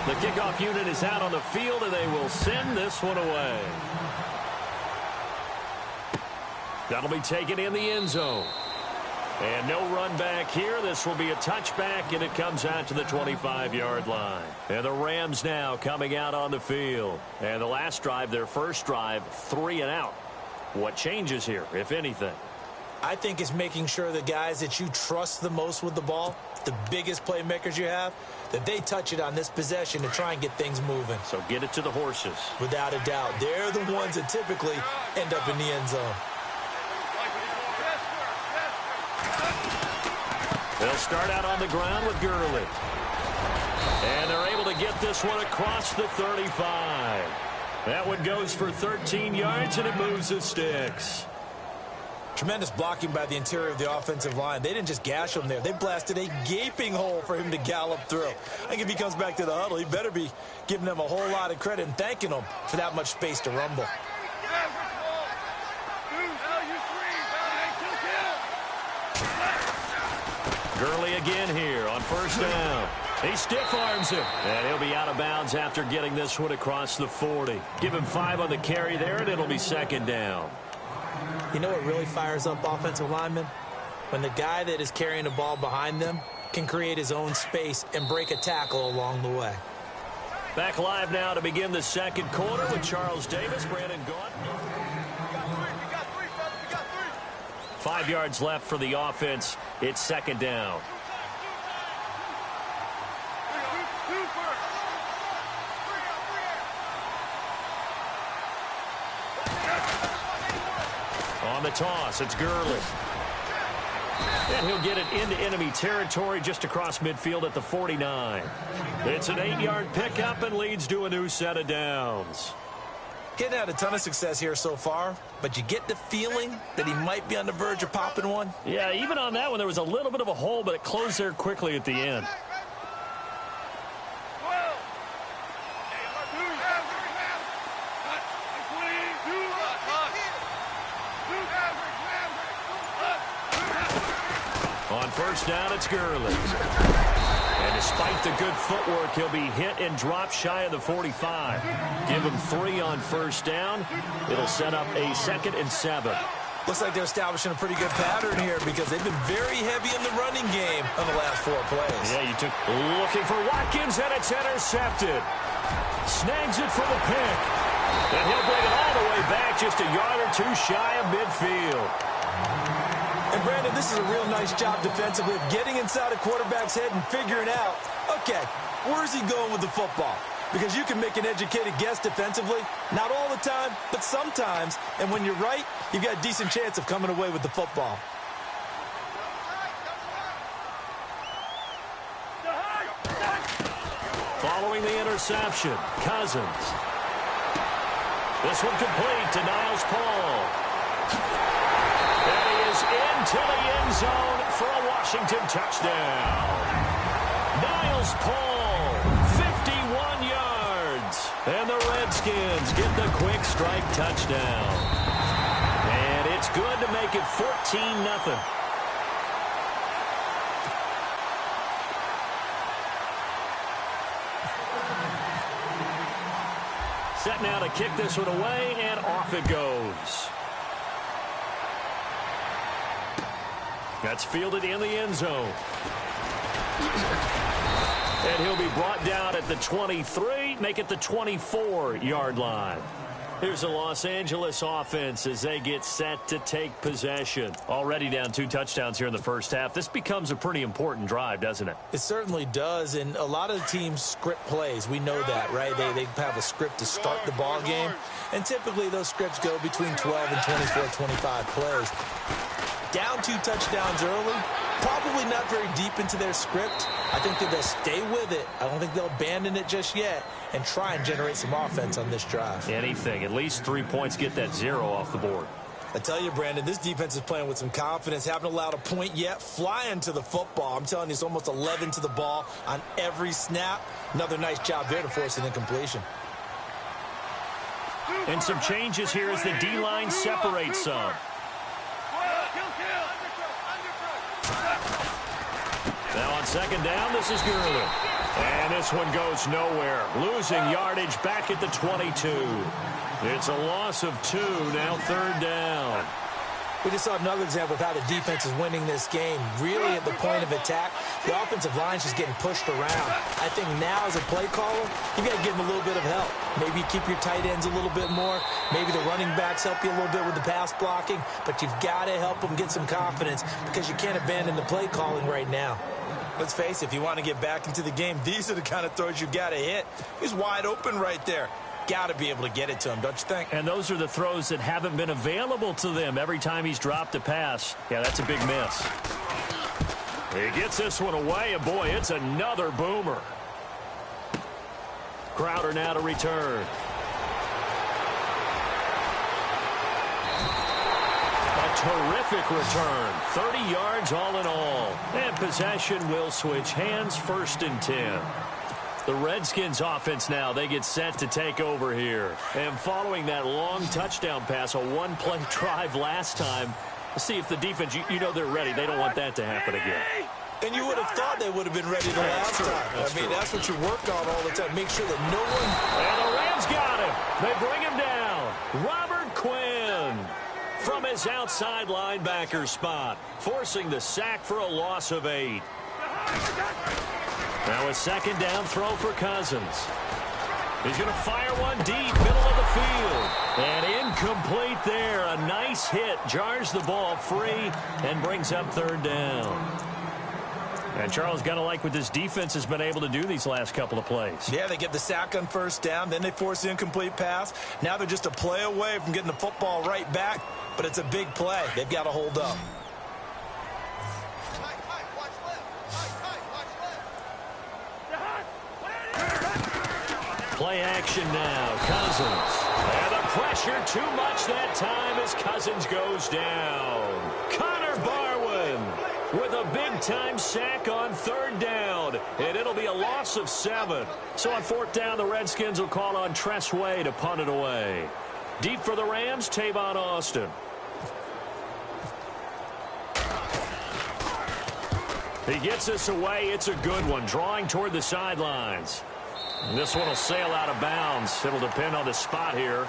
The kickoff unit is out on the field, and they will send this one away. That'll be taken in the end zone. And no run back here. This will be a touchback, and it comes out to the 25-yard line. And the Rams now coming out on the field. And the last drive, their first drive, 3 and out. What changes here, if anything? I think it's making sure the guys that you trust the most with the ball, the biggest playmakers you have, that they touch it on this possession to try and get things moving. So get it to the horses. Without a doubt. They're the ones that typically end up in the end zone. They'll start out on the ground with Gurley. And they're able to get this one across the 35. That one goes for 13 yards, and it moves the sticks. Tremendous blocking by the interior of the offensive line. They didn't just gash him there. They blasted a gaping hole for him to gallop through. I think if he comes back to the huddle, he better be giving them a whole lot of credit and thanking them for that much space to rumble. Gurley again here on first down. He stiff arms him, and he'll be out of bounds after getting this one across the 40. Give him 5 on the carry there, and it'll be second down. You know what really fires up offensive linemen? When the guy that is carrying the ball behind them can create his own space and break a tackle along the way. Back live now to begin the second quarter with Charles Davis, Brandon Gaunt. 5 yards left for the offense. It's second down. On the toss, it's Gurley. And he'll get it into enemy territory just across midfield at the 49. It's an 8-yard pickup and leads to a new set of downs. Getting had a ton of success here so far, but you get the feeling that he might be on the verge of popping one. Yeah, even on that one, there was a little bit of a hole, but it closed there quickly at the end. On first down, it's Gurley. And despite the good footwork, he'll be hit and dropped shy of the 45. Give him 3 on first down. It'll set up a 2nd and 7. Looks like they're establishing a pretty good pattern here because they've been very heavy in the running game on the last 4 plays. Yeah, you took looking for Watkins, and it's intercepted. Snags it for the pick. And he'll bring it all the way back just a yard or 2 shy of midfield. And, Brandon, this is a real nice job defensively of getting inside a quarterback's head and figuring out, okay, where's he going with the football? Because you can make an educated guess defensively, not all the time, but sometimes. And when you're right, you've got a decent chance of coming away with the football. Following the interception, Cousins. This one complete to Niles Paul. And he is into the end zone for a Washington touchdown. Niles Paul, 51 yards. And the Redskins get the quick strike touchdown. And it's good to make it 14-0. Set now to kick this one away, and off it goes. That's fielded in the end zone. And he'll be brought down at the 23, make it the 24-yard line. Here's the Los Angeles offense as they get set to take possession. Already down 2 touchdowns here in the first half. This becomes a pretty important drive, doesn't it? It certainly does, and a lot of the teams script plays. We know that, right? They have a script to start the ball game, and typically those scripts go between 12 and 24, 25 plays. Down 2 touchdowns early, probably not very deep into their script. I think that they'll stay with it. I don't think they'll abandon it just yet and try and generate some offense on this drive. Anything. At least 3 points, get that 0 off the board. I tell you, Brandon, this defense is playing with some confidence. Haven't allowed a point yet. Flying to the football. I'm telling you, it's almost 11 to the ball on every snap. Another nice job there to force an incompletion. And some changes here as the D-line separates some. Now on second down, this is Gurley. And this one goes nowhere. Losing yardage back at the 22. It's a loss of 2, now 3rd down. We just saw another example of how the defense is winning this game. Really at the point of attack, the offensive line's just getting pushed around. I think now as a play caller, you got to give them a little bit of help. Maybe you keep your tight ends a little bit more. Maybe the running backs help you a little bit with the pass blocking. But you've got to help them get some confidence because you can't abandon the play calling right now. Let's face it, if you want to get back into the game, these are the kind of throws you got to hit. He's wide open right there. Got to be able to get it to him, don't you think? And those are the throws that haven't been available to them every time he's dropped a pass. Yeah, that's a big miss. He gets this one away, and boy, it's another boomer. Crowder now to return. A terrific return. 30 yards all in all. And possession will switch hands, 1st and 10. The Redskins offense now, they get set to take over here. And following that long touchdown pass, a one-play drive last time, see if the defense, you know they're ready. They don't want that to happen again. And you would have thought they would have been ready the last time. That's what you work on all the time. Make sure that no one... And the Rams got him. They bring him down. Robert Quinn from his outside linebacker spot, forcing the sack for a loss of 8. Now a 2nd down throw for Cousins. He's going to fire one deep, middle of the field. And incomplete there. A nice hit. Jars the ball free and brings up 3rd down. And Charles, got to like what this defense has been able to do these last couple of plays. Yeah, they get the sack on 1st down. Then they force the incomplete pass. Now they're just a play away from getting the football right back. But it's a big play. They've got to hold up. Play action now. Cousins. And the pressure too much that time as Cousins goes down. Connor Barwin with a big-time sack on 3rd down. And it'll be a loss of 7. So on 4th down, the Redskins will call on Tress Way to punt it away. Deep for the Rams, Tavon Austin. He gets this away. It's a good one. Drawing toward the sidelines. And this one will sail out of bounds. It'll depend on the spot here.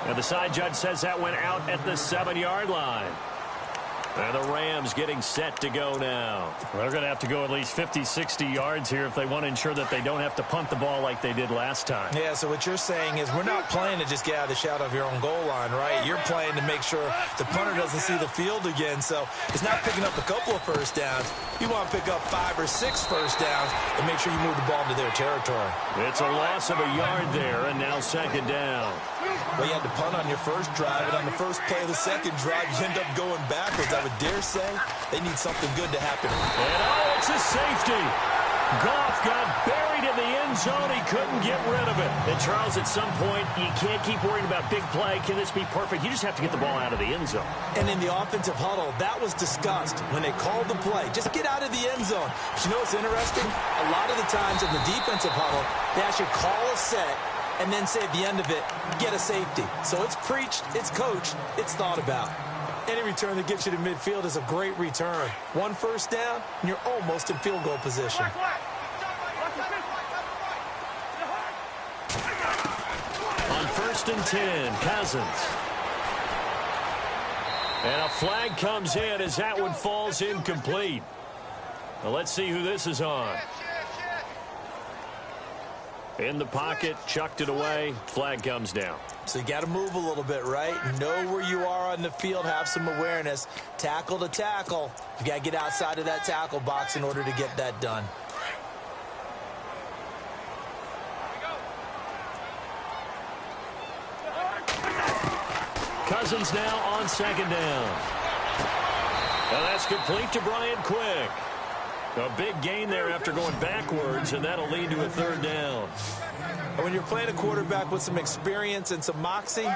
And the side judge says that went out at the 7-yard line. And the Rams getting set to go now. Well, they're going to have to go at least 50, 60 yards here if they want to ensure that they don't have to punt the ball like they did last time. Yeah, so what you're saying is we're not playing to just get out of the shadow of your own goal line, right? You're playing to make sure the punter doesn't see the field again. So it's not picking up a couple of 1st downs. You want to pick up 5 or 6 1st downs and make sure you move the ball into their territory. It's a loss of a yard there, and now 2nd down. Well, you had to punt on your 1st drive, and on the 1st play of the 2nd drive, you end up going backwards. I would dare say they need something good to happen. And oh, it's a safety. Goff got buried in the end zone. He couldn't get rid of it. And Charles, at some point, you can't keep worrying about big play. Can this be perfect? You just have to get the ball out of the end zone. And in the offensive huddle, that was discussed when they called the play. Just get out of the end zone. But you know what's interesting? A lot of the times in the defensive huddle, they actually call a set and then say at the end of it, get a safety. So it's preached, it's coached, it's thought about. Any return that gets you to midfield is a great return. 1 1st down, and you're almost in field goal position. On 1st and 10, Cousins. And a flag comes in as that one falls incomplete. Well, let's see who this is on. In the pocket, chucked it away, flag comes down. So you got to move a little bit, right? Know where you are on the field, have some awareness. Tackle to tackle. You got to get outside of that tackle box in order to get that done. Cousins now on 2nd down. And that's complete to Brian Quick. A big gain there after going backwards, and that'll lead to a 3rd down. When you're playing a quarterback with some experience and some moxie,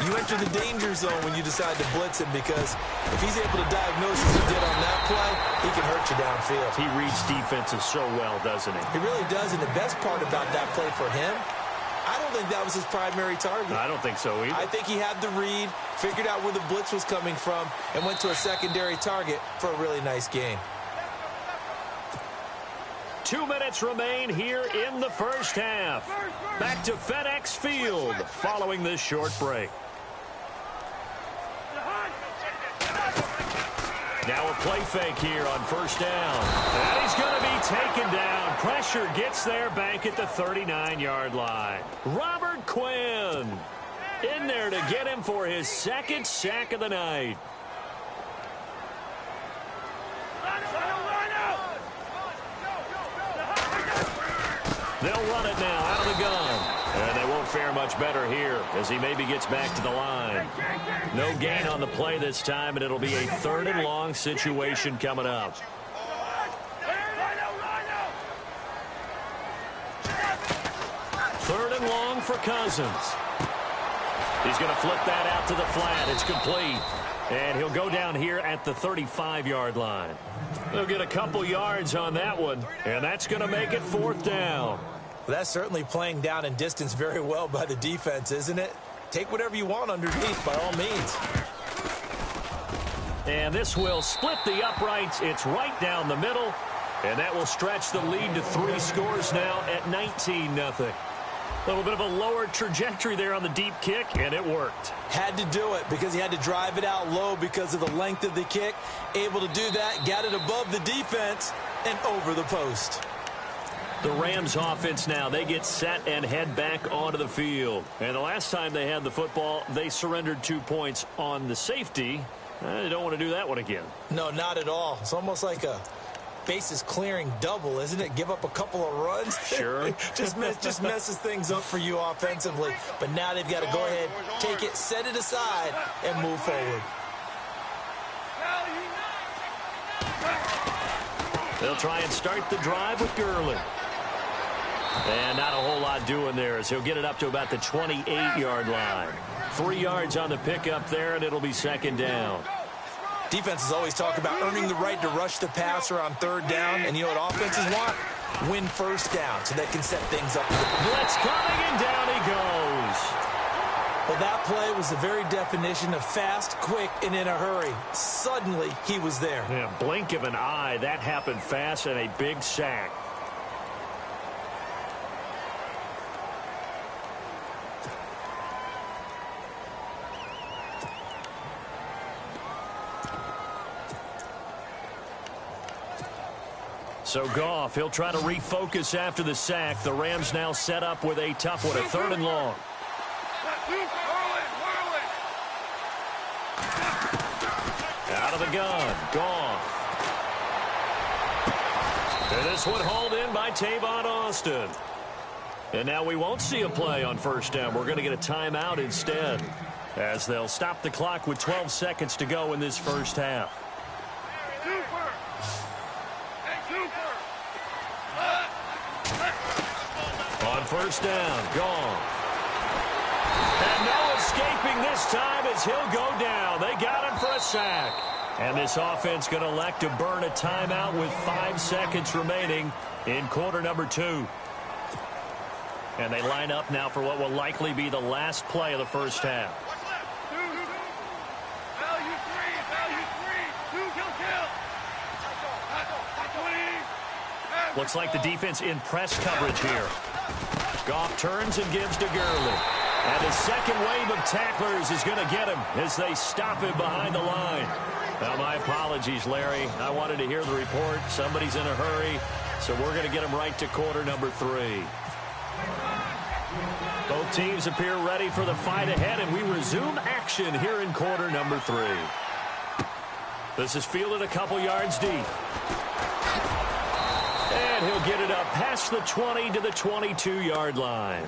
you enter the danger zone when you decide to blitz him, because if he's able to diagnose as he did on that play, he can hurt you downfield. He reads defenses so well, doesn't he? He really does, and the best part about that play for him, I don't think that was his primary target. I don't think so either. I think he had the read, figured out where the blitz was coming from, and went to a secondary target for a really nice gain. 2 minutes remain here in the first half. Back to FedEx Field following this short break. Now a play fake here on first down. And he's going to be taken down. Pressure gets there back at the 39-yard line. Robert Quinn in there to get him for his second sack of the night. They'll run it now out of the gun. And they won't fare much better here as he maybe gets back to the line. No gain on the play this time, and it'll be a 3rd and long situation coming up. 3rd and long for Cousins. He's going to flip that out to the flat. It's complete. And he'll go down here at the 35-yard line. They'll get a couple yards on that one, and that's going to make it 4th down. Well, that's certainly playing down in distance very well by the defense, isn't it? Take whatever you want underneath by all means. And this will split the uprights. It's right down the middle, and that will stretch the lead to 3 scores now at 19-0. A little bit of a lower trajectory there on the deep kick, and it worked. Had to do it because he had to drive it out low because of the length of the kick. Able to do that, got it above the defense and over the post. The Rams offense now, they get set and head back onto the field. And the last time they had the football, they surrendered 2 points on the safety. They don't want to do that one again. No, not at all. It's almost like a bases clearing double, isn't it? Give up a couple of runs. Sure. just messes things up for you offensively. But now they've got to go ahead, take it, set it aside, and move forward. They'll try and start the drive with Gurley. And not a whole lot doing there as he'll get it up to about the 28-yard line. 3 yards on the pickup there, and it'll be 2nd down. Defenses always talk about earning the right to rush the passer on 3rd down. And you know what offenses want? Win 1st down so they can set things up. Blitz coming, and down he goes. Well, that play was the very definition of fast, quick, and in a hurry. Suddenly, he was there. Yeah, blink of an eye. That happened fast, and a big sack. So Goff, he'll try to refocus after the sack. The Rams now set up with a tough one, a 3rd and long. Out of the gun, Goff. And this one hauled in by Tavon Austin. And now we won't see a play on 1st down. We're going to get a timeout instead, as they'll stop the clock with 12 seconds to go in this first half. On 1st down, Goff. And no escaping this time as he'll go down. They got him for a sack. And this offense going to elect to burn a timeout with 5 seconds remaining in quarter number 2. And they line up now for what will likely be the last play of the first half. Looks like the defense in press coverage here. Goff turns and gives to Gurley. And the second wave of tacklers is going to get him as they stop him behind the line. Now, my apologies, Larry. I wanted to hear the report. Somebody's in a hurry, so we're going to get him right to quarter number 3. Both teams appear ready for the fight ahead, and we resume action here in quarter number 3. This is fielded a couple yards deep. And he'll get it up past the 20 to the 22-yard line.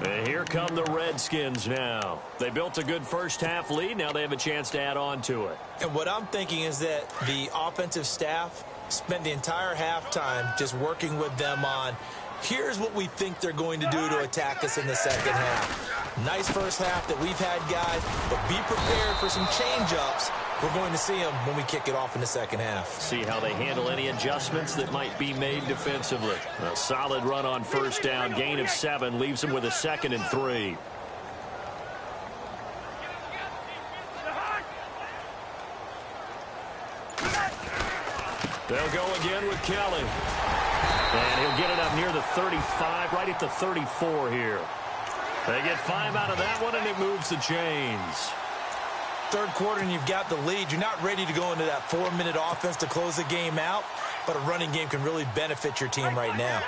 And here come the Redskins now. They built a good first half lead. Now they have a chance to add on to it. And what I'm thinking is that the offensive staff spent the entire halftime just working with them on, here's what we think they're going to do to attack us in the second half. Nice first half that we've had, guys, but be prepared for some change-ups. We're going to see them when we kick it off in the second half. See how they handle any adjustments that might be made defensively. A solid run on first down. Gain of 7 leaves them with a 2nd and 3. They'll go again with Kelly. And he'll get it up near the 35, right at the 34 here. They get 5 out of that one, and it moves the chains. Third quarter, and you've got the lead. You're not ready to go into that 4-minute offense to close the game out, but a running game can really benefit your team right now.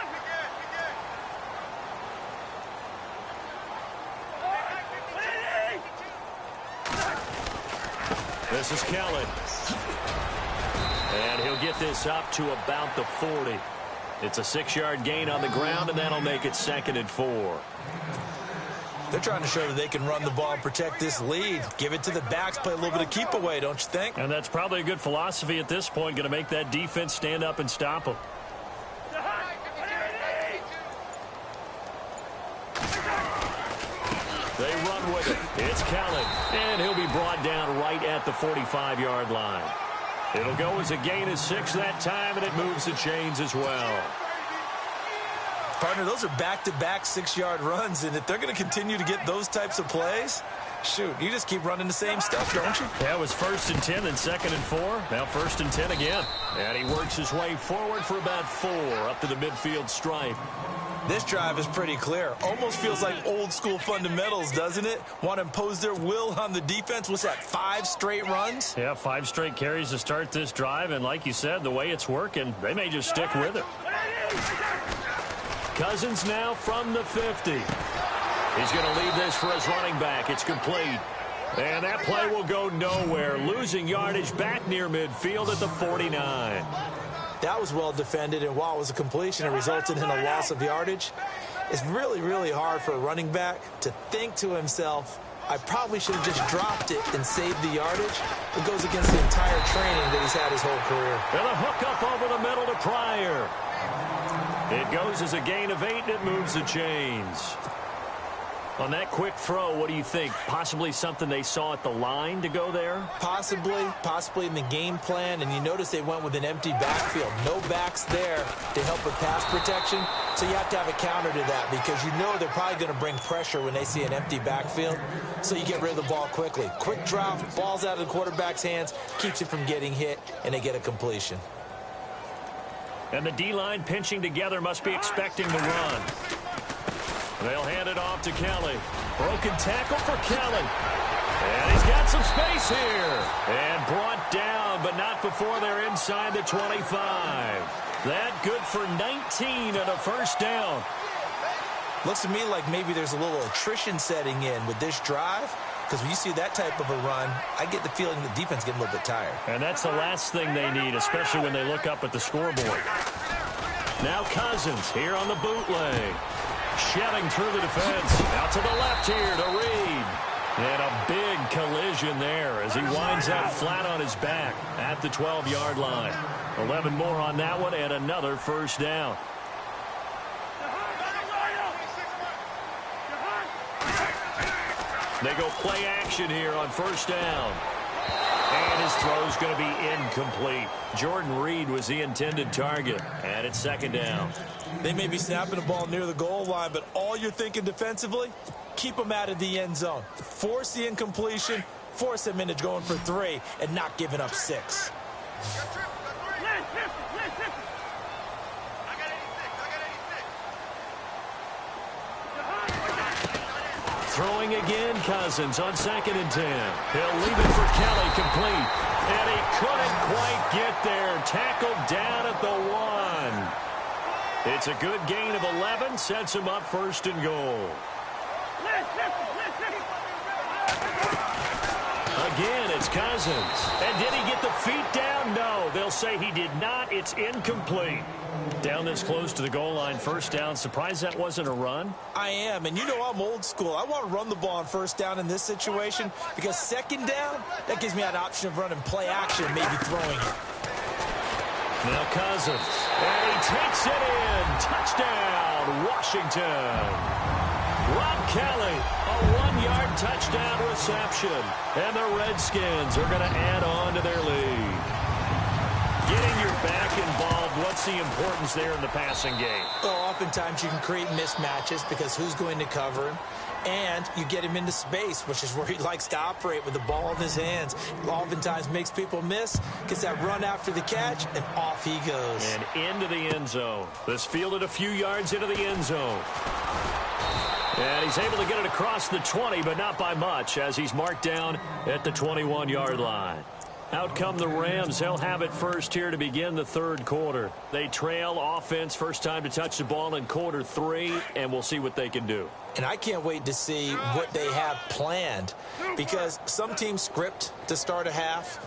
This is Kelly. And he'll get this up to about the 40. It's a 6-yard gain on the ground, and that'll make it 2nd and 4. They're trying to show that they can run the ball and protect this lead. Give it to the backs, play a little bit of keep away, don't you think? And that's probably a good philosophy at this point, going to make that defense stand up and stop them. They run with it. It's Kelly, and he'll be brought down right at the 45-yard line. It'll go as a gain of 6 that time, and it moves the chains as well. Partner, those are back-to-back 6-yard runs, and if they're going to continue to get those types of plays, shoot, you just keep running the same stuff, don't you? Yeah, it was 1st and 10, then 2nd and 4. Now 1st and 10 again. And he works his way forward for about 4 up to the midfield stripe. This drive is pretty clear. Almost feels like old-school fundamentals, doesn't it? Want to impose their will on the defense. What's that, 5 straight runs? Yeah, 5 straight carries to start this drive, and like you said, the way it's working, they may just stick with it. Cousins now from the 50. He's going to leave this for his running back. It's complete. And that play will go nowhere. Losing yardage back near midfield at the 49. That was well defended, and while it was a completion, it resulted in a loss of yardage. It's really, really hard for a running back to think to himself, I probably should have just dropped it and saved the yardage. It goes against the entire training that he's had his whole career. And a hook up over the middle to Pryor. It goes as a gain of 8, and it moves the chains. On that quick throw, what do you think? Possibly something they saw at the line to go there? Possibly in the game plan. And you notice they went with an empty backfield. No backs there to help with pass protection. So you have to have a counter to that because you know they're probably going to bring pressure when they see an empty backfield. So you get rid of the ball quickly. Quick drop, ball's out of the quarterback's hands, keeps it from getting hit, and they get a completion. And the D-line pinching together must be expecting the run. They'll hand it off to Kelly. Broken tackle for Kelly. And he's got some space here. And brought down, but not before they're inside the 25. That good for 19 and a first down. Looks to me like maybe there's a little attrition setting in with this drive. Because when you see that type of a run, I get the feeling the defense getting a little bit tired. And that's the last thing they need, especially when they look up at the scoreboard. Now Cousins here on the bootleg. Shelling through the defense. Out to the left here to Reed. And a big collision there as he winds up flat on his back at the 12-yard line. 11 more on that one and another first down. They go play action here on first down. And his throw's going to be incomplete. Jordan Reed was the intended target. And it's second down. They may be snapping the ball near the goal line, but all you're thinking defensively, keep them out of the end zone. Force the incompletion, force them into going for 3, and not giving up 6. Throwing again, Cousins on 2nd and 10. He'll leave it for Kelly, complete. And he couldn't quite get there. Tackled down at the 1. It's a good gain of 11. Sets him up 1st and goal. Again, it's Cousins. And did he get the feet down? No. They'll say he did not. It's incomplete. Down this close to the goal line, first down. Surprised that wasn't a run? I am, and you know I'm old school. I want to run the ball on first down in this situation because second down, that gives me an option of running play action, maybe throwing it. Now Cousins, and he takes it in. Touchdown, Washington. Rob Kelly, a 1-yard touchdown reception. And the Redskins are going to add on to their lead. Getting your back involved, what's the importance there in the passing game? Well, oftentimes you can create mismatches because who's going to cover him? and you get him into space, which is where he likes to operate with the ball in his hands. Oftentimes makes people miss, gets that run after the catch, and off he goes. And into the end zone. This fielded a few yards into the end zone. And he's able to get it across the 20, but not by much, as he's marked down at the 21-yard line. Out come the Rams. They'll have it first here to begin the third quarter. They trail offense, first time to touch the ball in quarter 3, and we'll see what they can do. And I can't wait to see what they have planned, because some teams script to start a half.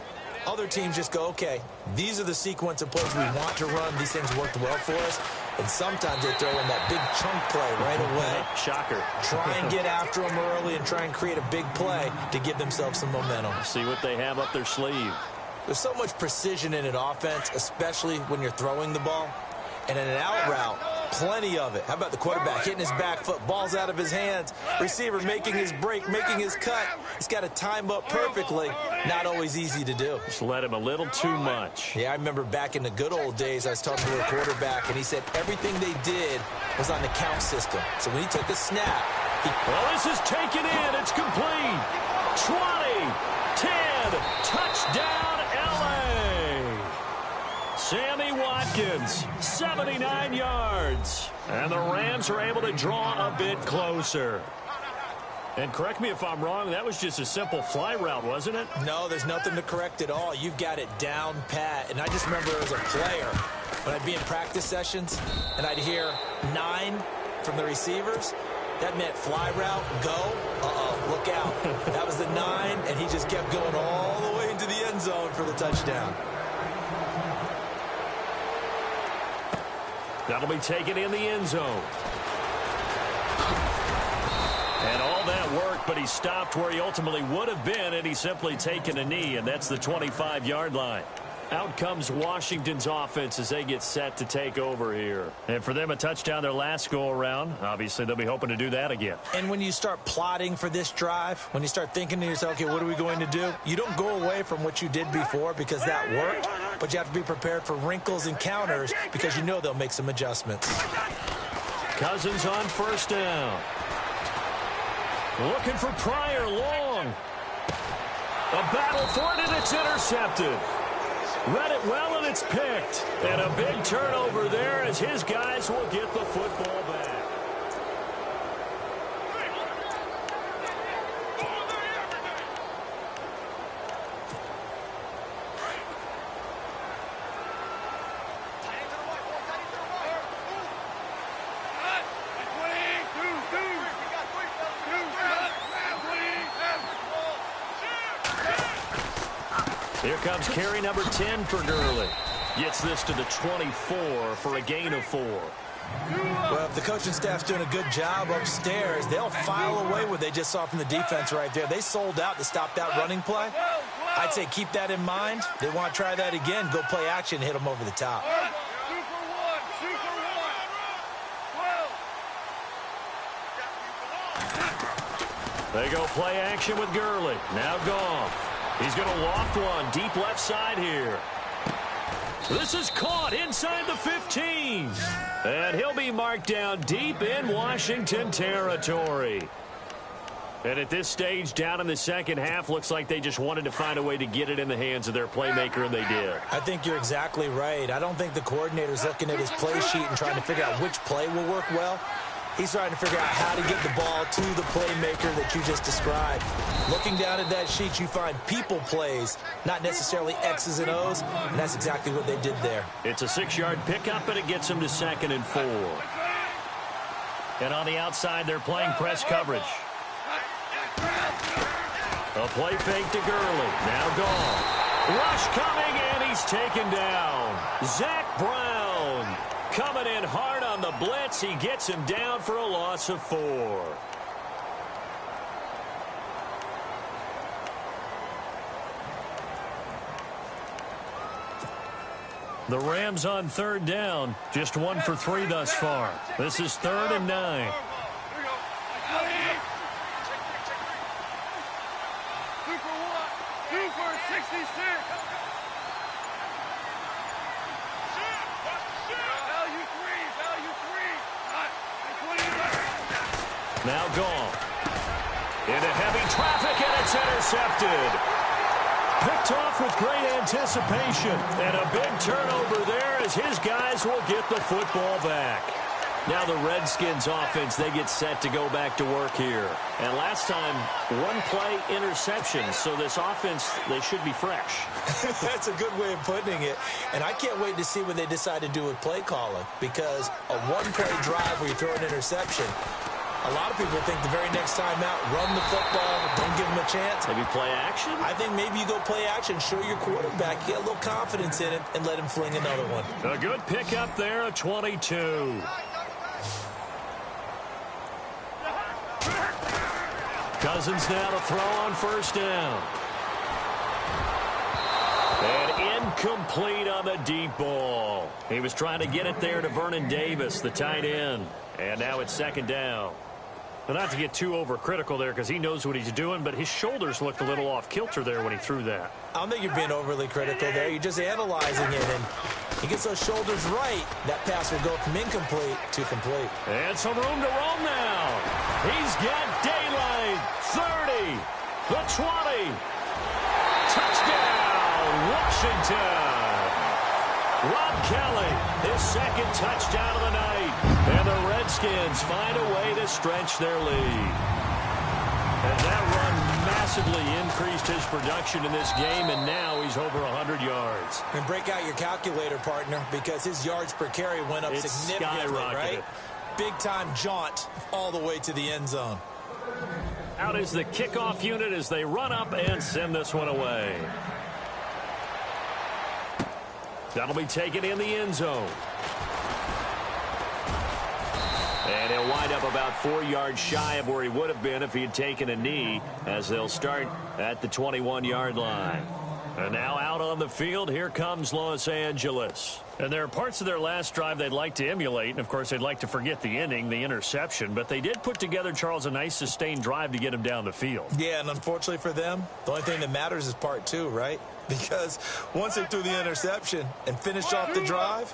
Other teams just go, okay, these are the sequence of plays we want to run. These things worked well for us. And sometimes they throw in that big chunk play right away. Shocker. Try and get after them early and try and create a big play to give themselves some momentum. See what they have up their sleeve. There's so much precision in an offense, especially when you're throwing the ball. And in an out route, plenty of it. How about the quarterback hitting his back foot, ball's out of his hands, receiver making his break, making his cut. He's got to time up perfectly. Not always easy to do. Just let him a little too much. Yeah, I remember back in the good old days, I was talking to a quarterback, and he said everything they did was on the count system. So when he took a snap, well, this is taken in. It's complete. 20, 10, touchdown, L.A. Sammy Watkins, 79 yards. And the Rams are able to draw a bit closer. And correct me if I'm wrong, that was just a simple fly route, wasn't it? No, there's nothing to correct at all. You've got it down pat. And I just remember as a player, when I'd be in practice sessions and I'd hear 9 from the receivers, that meant fly route, go, look out. That was the 9, and he just kept going all the way into the end zone for the touchdown. That'll be taken in the end zone. And all that work, but he stopped where he ultimately would have been, and he's simply taken a knee, and that's the 25-yard line. Out comes Washington's offense as they get set to take over here. And for them, a touchdown their last go-around. Obviously, they'll be hoping to do that again. And when you start plotting for this drive, when you start thinking to yourself, okay, what are we going to do? You don't go away from what you did before because that worked, but you have to be prepared for wrinkles and counters because you know they'll make some adjustments. Cousins on first down. Looking for Pryor long. A battle for it, and it's intercepted. Read it well, and it's picked. And a big turnover there as his guys will get the football back. Here comes carry number 10 for Gurley. Gets this to the 24 for a gain of 4. Well, if the coaching staff's doing a good job upstairs, they'll file away what they just saw from the defense right there. They sold out to stop that running play. I'd say keep that in mind. They want to try that again. Go play action, hit them over the top. They go play action with Gurley. Now gone. He's going to loft one deep left side here. This is caught inside the 15. And he'll be marked down deep in Washington territory. And at this stage, down in the second half, looks like they just wanted to find a way to get it in the hands of their playmaker, and they did. I think you're exactly right. I don't think the coordinator's looking at his play sheet and trying to figure out which play will work well. He's trying to figure out how to get the ball to the playmaker that you just described. Looking down at that sheet, you find people plays, not necessarily X's and O's, and that's exactly what they did there. It's a 6-yard pickup, and it gets them to 2nd and 4. And on the outside, they're playing press coverage. A play fake to Gurley. Now gone. Rush coming, and he's taken down. Zach Brown coming in hard on the blitz. He gets him down for a loss of 4. The Rams on 3rd down. Just 1 for 3 thus far. This is 3rd and 9. Now gone. Into heavy traffic, and it's intercepted. Picked off with great anticipation. And a big turnover there as his guys will get the football back. Now the Redskins offense, they get set to go back to work here. And last time, one play interception. So this offense, they should be fresh. That's a good way of putting it. And I can't wait to see what they decide to do with play calling. Because a one-play drive where you throw an interception, a lot of people think the very next time out, run the football, don't give them a chance. Maybe play action? I think maybe you go play action, show your quarterback, get a little confidence in it, and let him fling another one. A good pickup there, a 22. Cousins now to throw on first down. And incomplete on the deep ball. He was trying to get it there to Vernon Davis, the tight end. And now it's second down. Well, not to get too overcritical there because he knows what he's doing, but his shoulders looked a little off kilter there when he threw that. I don't think you're being overly critical there. You're just analyzing it, and he gets those shoulders right. That pass will go from incomplete to complete. And some room to roam now. He's got daylight. 30, the 20. Touchdown, Washington. Rob Kelly, his second touchdown of the night. And the Redskins find a way to stretch their lead. And that run massively increased his production in this game, and now he's over 100 yards. And break out your calculator, partner, because his yards per carry went up significantly, right? Big-time jaunt all the way to the end zone. Out is the kickoff unit as they run up and send this one away. That'll be taken in the end zone. And he'll wind up about 4 yards shy of where he would have been if he had taken a knee, as they'll start at the 21-yard line. And now out on the field, here comes Los Angeles. And there are parts of their last drive they'd like to emulate, and of course they'd like to forget the inning, the interception, but they did put together, Charles, a nice sustained drive to get him down the field. Yeah, and unfortunately for them, the only thing that matters is part two, right? Because once they threw the interception and finished off the drive,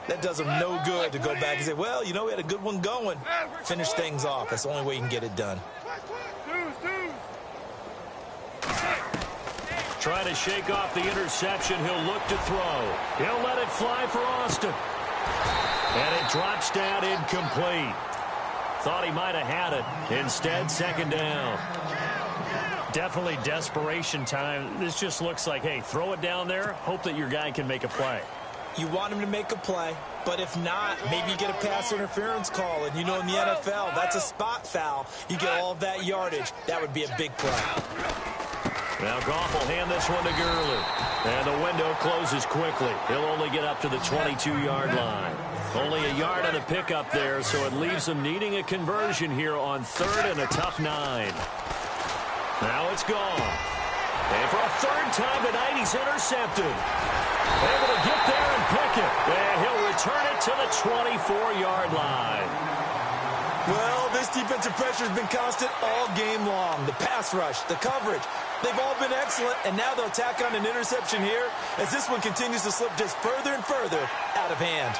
that does them no good to go back and say, well, you know, we had a good one going. Finish things off. That's the only way you can get it done. Trying to shake off the interception. He'll look to throw. He'll let it fly for Austin. And it drops down incomplete. Thought he might have had it. Instead, second down. Definitely desperation time. This just looks like, hey, throw it down there. Hope that your guy can make a play. You want him to make a play, but if not, maybe you get a pass interference call. And you know in the NFL, that's a spot foul. You get all of that yardage. That would be a big play. Now Goff will hand this one to Gurley. And the window closes quickly. He'll only get up to the 22-yard line. Only a yard on the pickup there, so it leaves them needing a conversion here on third and a tough 9. Now it's Goff. And for a third time tonight, he's intercepted. Able to get there and pick it. And he'll return it to the 24-yard line. Well, this defensive pressure has been constant all game long. The pass rush, the coverage, they've all been excellent, and now they'll tack on an interception here as this one continues to slip just further and further out of hand.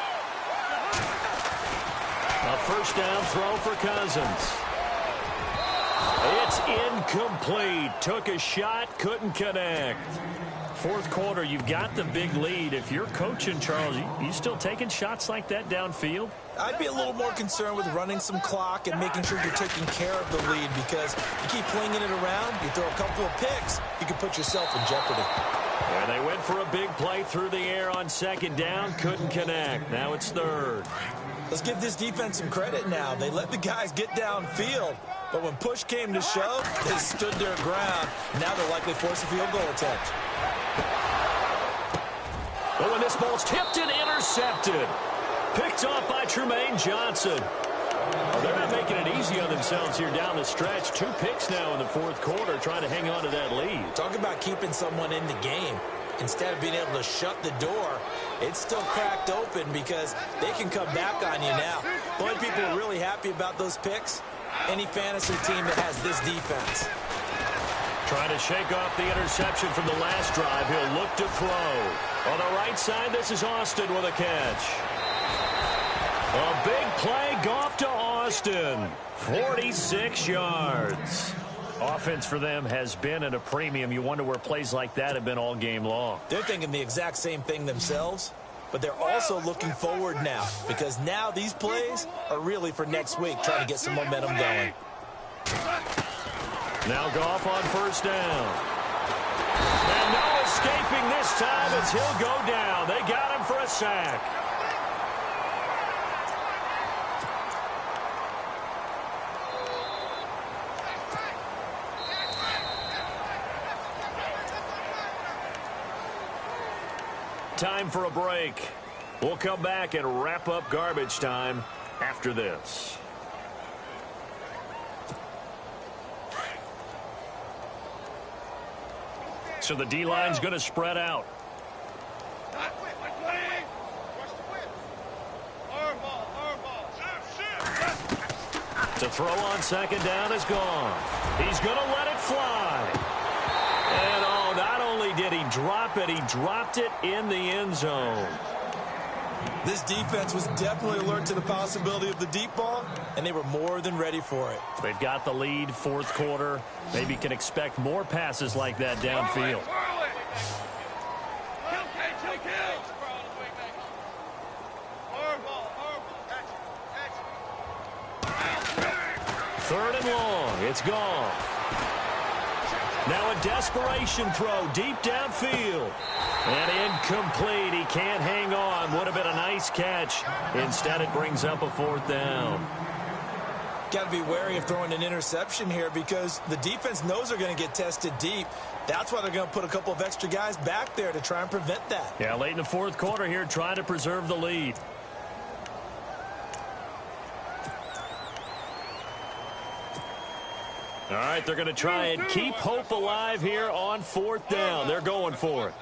A first down throw for Cousins. It's incomplete. Took a shot, couldn't connect. Fourth quarter, you've got the big lead. If you're coaching, Charles, you still taking shots like that downfield? I'd be a little more concerned with running some clock and making sure you're taking care of the lead, because you keep flinging it around, you throw a couple of picks, you can put yourself in jeopardy. And they went for a big play through the air on second down, couldn't connect. Now it's third. Let's give this defense some credit now. They let the guys get downfield, but when push came to shove, they stood their ground. Now they'll likely force a field goal attempt. But when this ball's tipped and intercepted, picked off by Tremaine Johnson. Well, they're not making it easy on themselves here down the stretch. 2 picks now in the fourth quarter, trying to hang on to that lead. Talk about keeping someone in the game. Instead of being able to shut the door, it's still cracked open because they can come back on you now. The only people who are really happy about those picks, any fantasy team that has this defense. Trying to shake off the interception from the last drive. He'll look to throw. On the right side, this is Austin with a catch. A big play, Goff to Austin. 46 yards. Offense for them has been at a premium. You wonder where plays like that have been all game long. They're thinking the exact same thing themselves, but they're also looking forward now because now these plays are really for next week, trying to get some momentum going. Now Goff on first down. And no escaping this time as he'll go down. They got him for a sack. Time for a break. We'll come back and wrap up garbage time after this. So the D-line's going to spread out. To throw on second down is gone. He's going to let it fly. And oh, not only did he drop it, he dropped it in the end zone. This defense was definitely alert to the possibility of the deep ball, and they were more than ready for it. They've got the lead, fourth quarter. Maybe can expect more passes like that downfield. Third and long. It's gone. Now a desperation throw deep downfield. And incomplete. He can't hang on. Would have been a nice catch. Instead, it brings up a fourth down. Got to be wary of throwing an interception here because the defense knows they're going to get tested deep. That's why they're going to put a couple of extra guys back there to try and prevent that. Yeah, late in the fourth quarter here, trying to preserve the lead. All right, they're going to try and keep hope alive here on fourth down. They're going for it.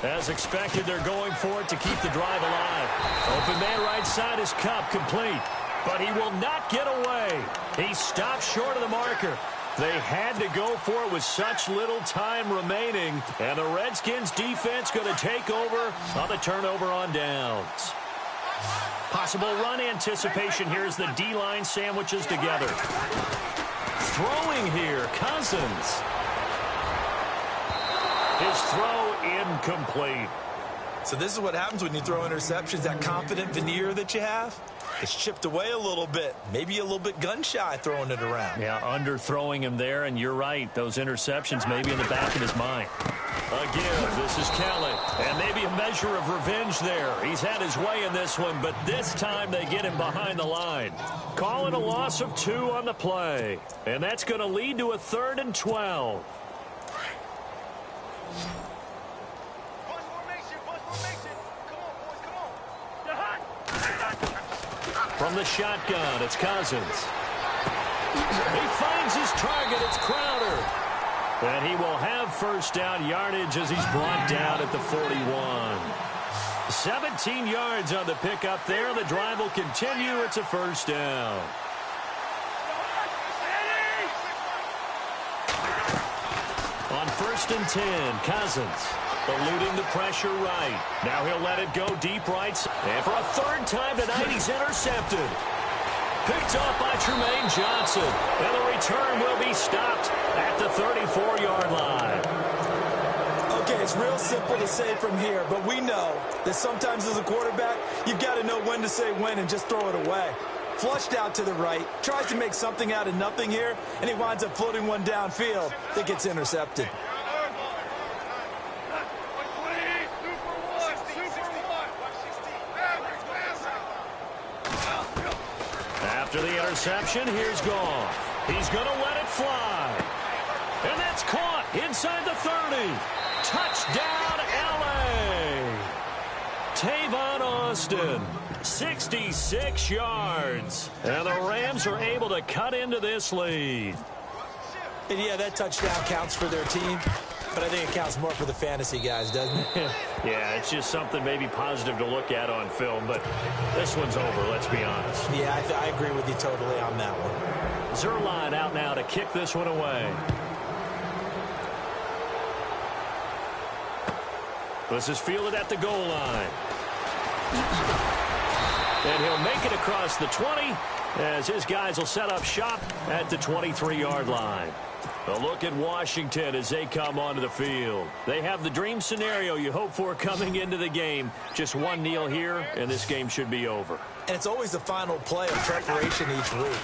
As expected, they're going for it to keep the drive alive. Open man right side is Cup, complete. But he will not get away. He stopped short of the marker. They had to go for it with such little time remaining. And the Redskins defense going to take over on the turnover on downs. Possible run anticipation here as the D-line sandwiches together. Throwing here, Cousins. His throw incomplete. So this is what happens when you throw interceptions. That confident veneer that you have, it's chipped away a little bit. Maybe a little bit gun-shy throwing it around. Yeah, underthrowing him there, and you're right. Those interceptions maybe in the back of his mind. Again, this is Kelly. And maybe a measure of revenge there. He's had his way in this one, but this time they get him behind the line. Call it a loss of 2 on the play. And that's going to lead to a 3rd and 12. From the shotgun, it's Cousins. He finds his target. It's Crowder. And he will have first down yardage as he's brought down at the 41. 17 yards on the pickup there. The drive will continue. It's a first down. On 1st and 10, Cousins. Eluding the pressure right. Now he'll let it go deep right. And for a 3rd time tonight, he's intercepted. Picked off by Tremaine Johnson. And the return will be stopped at the 34-yard line. Okay, it's real simple to say from here, but we know that sometimes as a quarterback, you've got to know when to say when and just throw it away. Flushed out to the right, tries to make something out of nothing here, and he winds up floating one downfield that gets intercepted. After the interception, here's Goff. He's going to let it fly. And that's caught inside the 30. Touchdown, L.A. Tavon Austin, 66 yards. And the Rams are able to cut into this lead. And yeah, that touchdown counts for their team. But I think it counts more for the fantasy guys, doesn't it? Yeah, it's just something maybe positive to look at on film, but this one's over, let's be honest. Yeah, I agree with you totally on that one. Zerline out now to kick this one away. This is fielded at the goal line. And he'll make it across the 20 as his guys will set up shop at the 23-yard line. A look at Washington as they come onto the field. They have the dream scenario you hope for coming into the game. Just one kneel here, and this game should be over. And it's always the final play of preparation each week.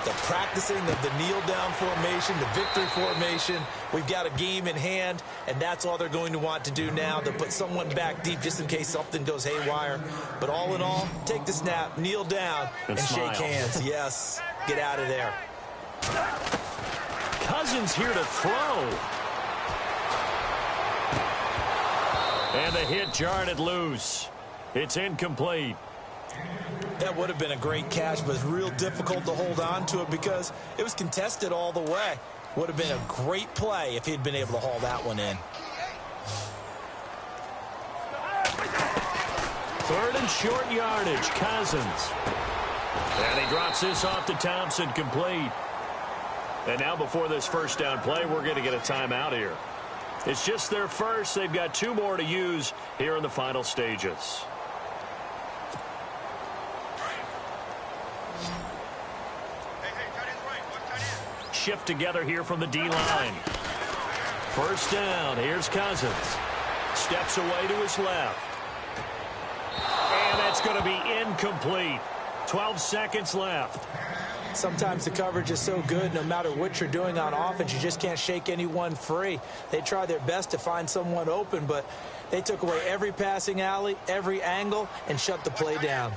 The practicing of the kneel-down formation, the victory formation. We've got a game in hand, and that's all they're going to want to do now, to put someone back deep just in case something goes haywire. But all in all, take the snap, kneel down, and shake hands. Yes, get out of there. Cousins here to throw. And the hit jarred it loose. It's incomplete. That would have been a great catch, but it's real difficult to hold on to it because it was contested all the way. Would have been a great play if he'd been able to haul that one in. Third and short yardage, Cousins. And he drops this off to Thompson, complete. And now before this first down play, we're going to get a timeout here. It's just their first. They've got 2 more to use here in the final stages. Shift together here from the D-line. First down. Here's Cousins. Steps away to his left. And that's going to be incomplete. 12 seconds left. Sometimes the coverage is so good, no matter what you're doing on offense, you just can't shake anyone free. They try their best to find someone open, but they took away every passing alley, every angle, and shut the play down.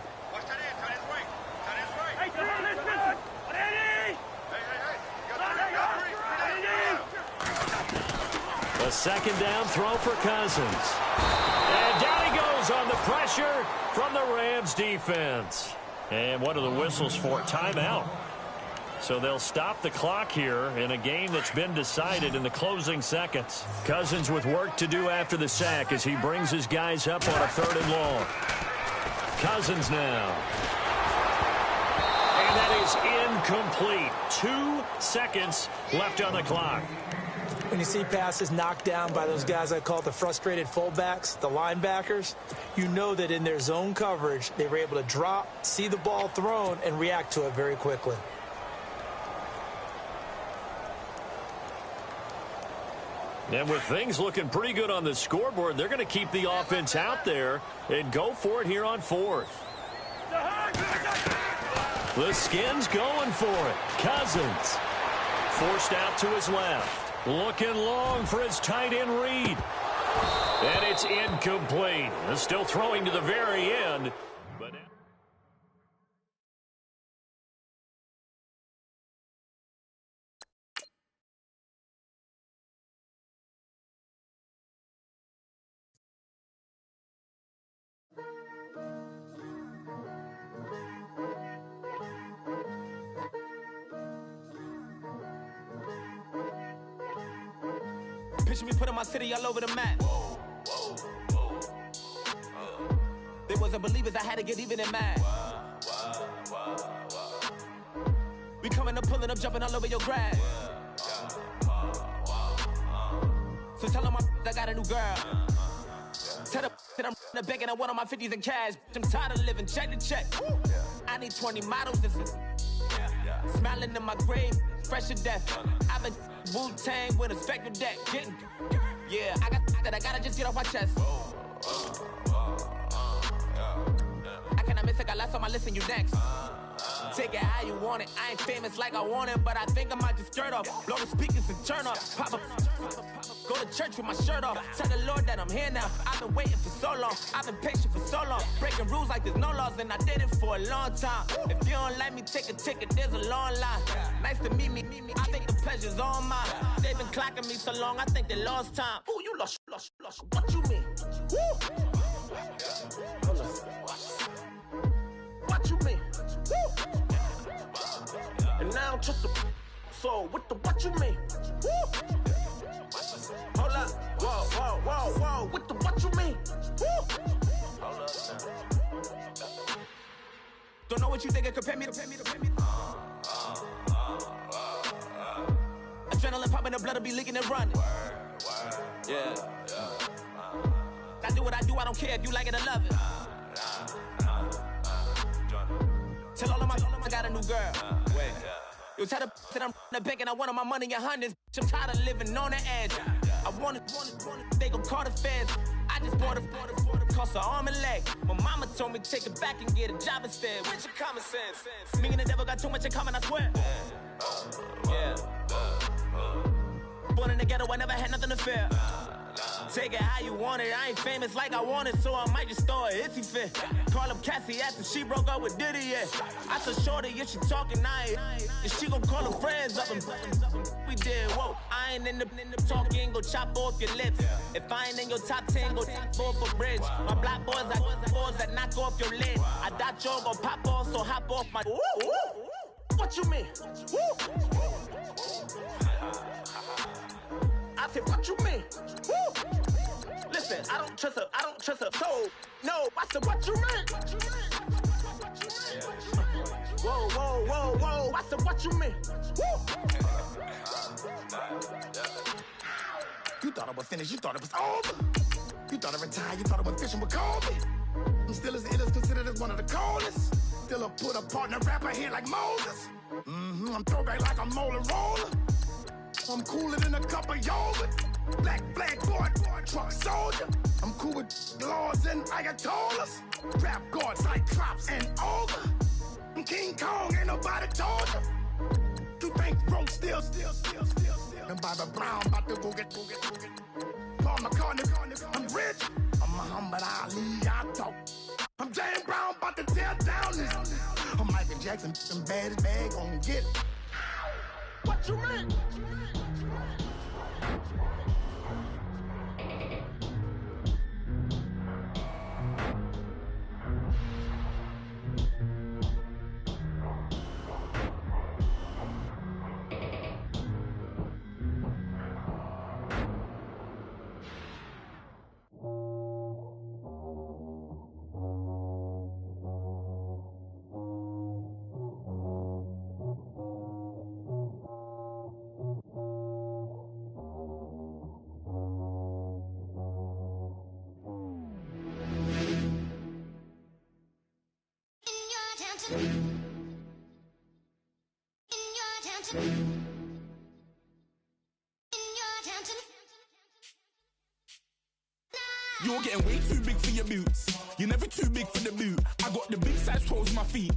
A second down throw for Cousins. And down he goes on the pressure from the Rams defense. And what are the whistles for? Timeout. So they'll stop the clock here in a game that's been decided in the closing seconds. Cousins with work to do after the sack as he brings his guys up on a 3rd and long. Cousins now. And that is incomplete. 2 seconds left on the clock. When you see passes knocked down by those guys I call the frustrated fullbacks, the linebackers, you know that in their zone coverage, they were able to drop, see the ball thrown, and react to it very quickly. And with things looking pretty good on the scoreboard, they're going to keep the offense out there and go for it here on 4th. The Skins going for it. Cousins forced out to his left. Looking long for his tight end read. And it's incomplete. Still throwing to the very end. But picture me putting my city all over the map. They wasn't believers, I had to get even in mad. We coming up, pulling up, jumping all over your grass. So tell them I got a new girl. Tell them that I'm begging on one of my 50s in cash. I'm tired of living check to check. I need 20 models. This is smiling in my grave, fresh to death. I've been Wu-Tang with a spectral deck. Yeah, I gotta just get off my chest. I cannot miss it, got last on my list and you next. Take it how you want it. I ain't famous like I want it, but I think I might just skirt off. Blow the speakers and turn up. Pop up. Go to church with my shirt off. Tell the Lord that I'm here now. I've been waiting for so long. I've been patient for so long. Breaking rules like there's no laws, and I did it for a long time. If you don't like me, take a ticket. There's a long line. Nice to meet me. I think the pleasure's all mine. They've been clocking me so long, I think they lost time. Ooh, you lost. What you mean? Woo! What you mean? Woo! And now just a so what you mean? Woo! Hold up, whoa, what you mean? Woo! Hold up now. Don't know what you think, compare me to. Adrenaline popping, the blood will be leaking and running. Yeah. I do what I do, I don't care if you like it or love it. Tell all of my I got a new girl. Wait. You tell the that I'm in the bank and I want all my money in hundreds. I'm tired of living on the edge. I want it, they gon' call the feds. I just bought a cost an arm and leg. My mama told me take it back and get a job instead. Where's your common sense? Me and the devil got too much in common, I swear. Yeah. Born in the ghetto, I never had nothing to fear. Take it how you want it. I ain't famous like I want it, so I might just throw it if he fit. Call up Cassie after she broke up with Diddy, yeah. I told Shorty, if she talking, and she gon' call her friends up and we did, whoa. I ain't in the talking, go chop off your lips. If I ain't in your top 10, go top 4 for bridge. My black boys, I got boys that knock off your lid. I thought y'all gon' pop off, so hop off my. What you mean? I said, what you mean? Woo! Listen, I don't trust her soul. No, I said, what you mean? Whoa, I said, what you mean? Woo! You thought I was finished, you thought it was over. You thought I retired, you thought I was fishing with Kobe. I'm still as ill as considered as one of the coldest. Still a put a partner rapper here like Moses. I'm throwback like a molar roller. I'm cooler than a cup of yogurt. Black flag board, truck soldier. I'm cool with laws and Ayatollahs. Rap god, Cyclops and ogre. I'm King Kong, ain't nobody told you. You think Rope still. And Bobby Brown about to go get. Paul McCartney, I'm rich. I'm Muhammad Ali, I talk. I'm James Brown, about to tear down this. I'm Michael Jackson, them bad as bad, gon' get it. What you mean? You're getting way too big for your boots. You're never too big for the boot. I got the big size toes on my feet.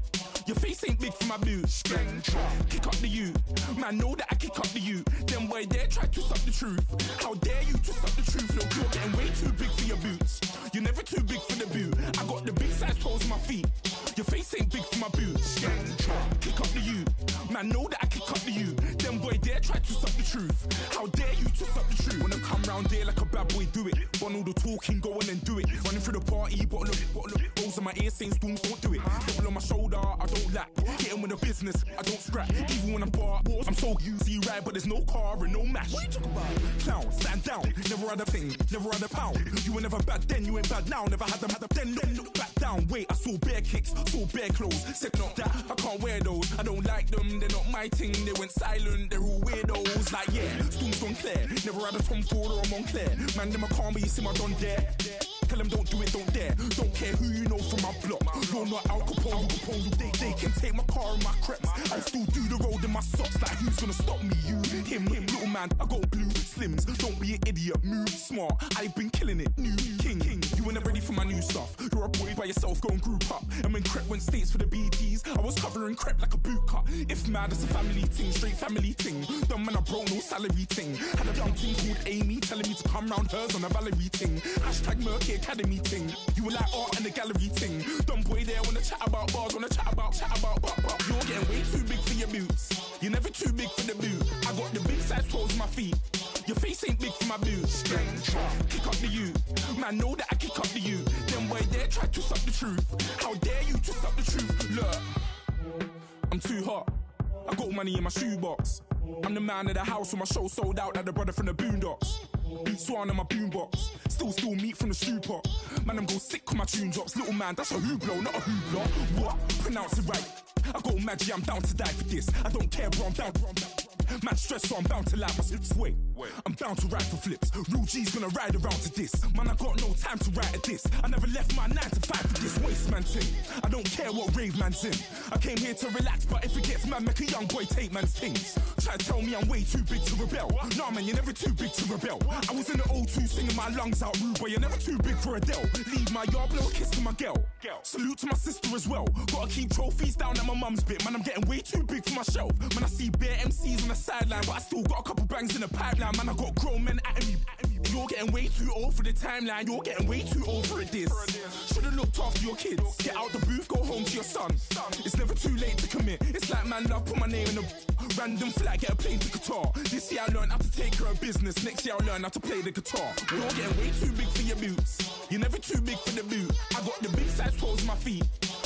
Your face ain't big for my boots. Kick up the you. Man, know that I kick up the you. Them boy there try to suck the truth. How dare you to suck the truth? Look, you're getting way too big for your boots. You're never too big for the boot. I got the big size toes on my feet. Your face ain't big for my boots. Kick up the you. Man, know that I kick up the you. Them boy there try to suck the truth. How dare you to suck the truth? Wanna come round there like a bad boy, do it. Want all the talking, go on and do it. Running through the party, bottle up. Rolls on my ear saying storms, don't do it. Double on my shoulder, I don't lack. Hitting with the business, I don't scrap. Even when I'm bar, I'm so easy ride, but there's no car and no match. What you talk about? Clown, stand down. Never had a thing, never had a pound. You were never bad then, you ain't bad now. Never had them, then look back down. Wait, I saw bare kicks, saw bare clothes. Said not that, I can't wear those. I don't like them, they're not my thing. They went silent, they're all weirdos. Like yeah, storms gone clear. Never had a Tom Ford or a Montclair. Man, them I can't be, you see my don dare. Tell them don't do it, don't dare. Don't care who you know from my block. You're not Al Capone, they can take my car and my creps. I still do the road in my socks. Like who's gonna stop me? You, him, little man. I got blue slims. Don't be an idiot, move smart. I've been killing it, new king. You weren't ready for my new stuff. You're a boy by yourself, go and group up. And when Crep went states for the BTs, I was covering Crep like a boot cut. If mad, it's a family thing, straight family thing. Dumb man, I broke no salary thing. Had a young thing called Amy telling me to come round hers on a Valerie thing. Hashtag Murky Academy thing. You were like art and the gallery thing. Dumb boy there wanna chat about bars, wanna chat about. You're getting way too big for your boots. You're never too big for the boot. I got the big size toes on my feet. Your face ain't big for my boots. Kick up the you. Man, know that I kick up the you. Them boy there try to suck the truth. How dare you to suck the truth? Look, I'm too hot. I got money in my shoebox. I'm the man of the house when my show sold out like the brother from the Boondocks. Beats one on my boombox. Still meat from the stew pot. Man, I'm go sick when my tune drops. Little man, that's a hooplo, not a hoopla. What? Pronounce it right. I go magic, I'm down to die for this. I don't care, bro, I'm down. Man stressed, so I'm bound to lie my slips. Wait, I'm bound to ride for flips. Real G's gonna ride around to this. Man, I got no time to write at this. I never left my 9 to 5 for this waste man thing. I don't care what rave man's in. I came here to relax, but if it gets mad, make a young boy take man's things. Try to tell me I'm way too big to rebel. Nah, man, you're never too big to rebel. I was in the O2 singing my lungs out rude, but you're never too big for Adele. Leave my yard, blow a kiss to my girl. Salute to my sister as well. Gotta keep trophies down at my mum's bit. Man, I'm getting way too big for my shelf. Man, I see bare MCs on the sideline, but I still got a couple bangs in the pipeline. Man, I got grown men at me. You're getting way too old for the timeline. You're getting way too old for a diss. Should've looked after your kids. Get out the booth, go home to your son. It's never too late to commit. It's like man love, put my name in a random flag, get a plane to Qatar. This year I learned how to take care of business. Next year I'll learn how to play the guitar. You're getting way too big for your boots. You're never too big for the boot. I got the big size toes on my feet.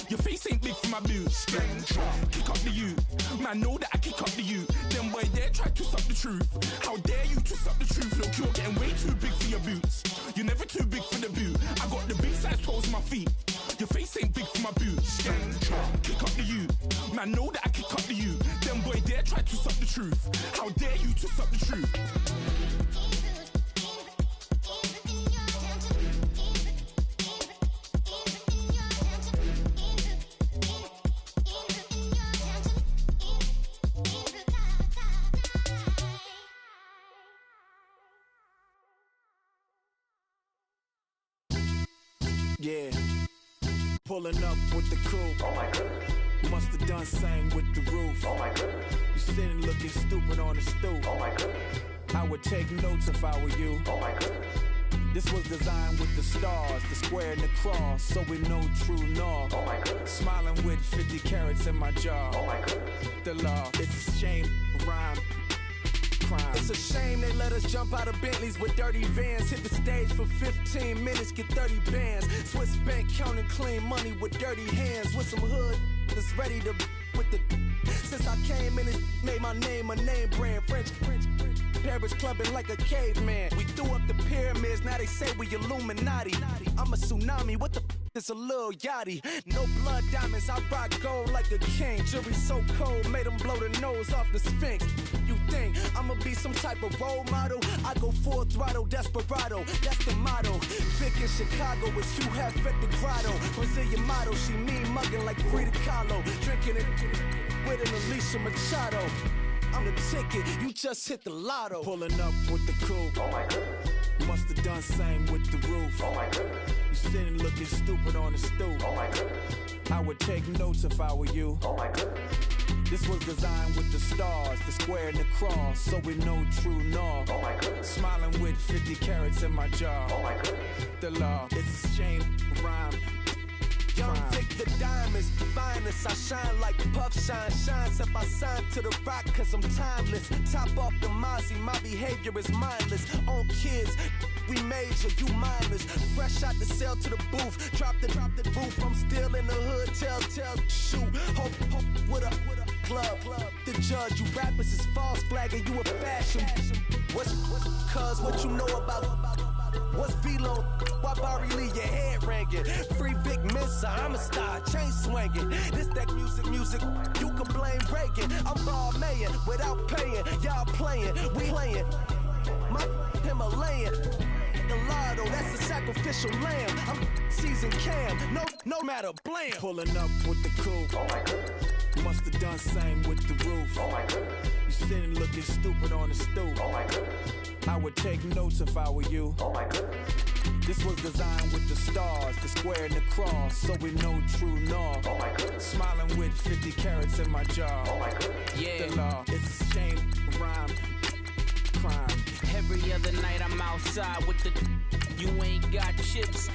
Your face ain't big for my boots. Kick up the you. Man, know that I kick up the you. Them boy there try to suck the truth. How dare you to suck the truth? Look, you're getting way too big for your boots. You're never too big for the boot. I got the big size toes on my feet. Your face ain't big for my boots. Kick up the you. Man, know that I kick up the you. Them boy there try to suck the truth. How dare you to suck the truth? Yeah, pulling up with the coupe. Oh my goodness. Must have done same with the roof. Oh my goodness. You sitting looking stupid on the stoop. Oh my goodness. I would take notes if I were you. Oh my goodness. This was designed with the stars, the square and the cross, so we know true north. Oh my goodness. Smiling with 50 carats in my jaw. Oh my goodness. The law, it's a shame, rhyme. Crime. It's a shame they let us jump out of Bentleys with dirty vans. Hit the stage for 15 minutes, get 30 bands. Swiss bank counting clean money with dirty hands. With some hood that's ready to with the. Since I came in, it made my name a name brand. French. Paris clubbing like a caveman. We threw up the pyramids, now they say we Illuminati. I'm a tsunami, what the is a little yachty. No blood diamonds, I rock gold like a king. Jury so cold, made them blow the nose off the Sphinx. You think I'ma be some type of role model? I go full throttle, desperado, that's the motto. Vic in Chicago is Hugh Hefner the grotto. Brazilian model, she mean mugging like Frida Kahlo. Drinking it with an Alicia Machado. I'm the ticket, you just hit the lotto. Pulling up with the coupe. Oh my goodness. Must have done same with the roof. Oh my goodness. You sitting looking stupid on the stoop. Oh my goodness. I would take notes if I were you. Oh my goodness. This was designed with the stars, the square and the cross, so we know true north. Oh my goodness. Smiling with 50 carats in my jaw. Oh my goodness. The law, it's a shame, rhyme. Young Vic the diamonds, the finest. I shine like puff shine. Shines if I sign to the rock, cause I'm timeless. Top off the Mozzie, my behavior is mindless. On kids, we major, you minors. Fresh out the cell to the booth. Drop the booth. I'm still in the hood. Tell, shoot. Hope with a club. The judge, you rappers is false flagging. You a fashion. What's cuz what you know about? What's Velo? Why Barry Lee, your head ringing? Free Vic Mensa, I'm a star, chain swinging. This that music, you can blame Reagan. I'm ball mayin' without paying. Y'all playing, we playing. My Himalayan. Gelato, that's a sacrificial lamb. I'm seasoned cam, no matter, blam. Pulling up with the coupe. Oh my goodness. Must have done same with the roof. Oh my goodness. You sitting looking stupid on the stoop. Oh my goodness. I would take notes if I were you. Oh my goodness. This was designed with the stars, the square and the cross, so we know true north. Oh my goodness. Smiling with 50 carats in my jaw. Oh my goodness. Yeah. The law, it's a shame, rhyme, crime. Every other night I'm outside with the. You ain't got chips.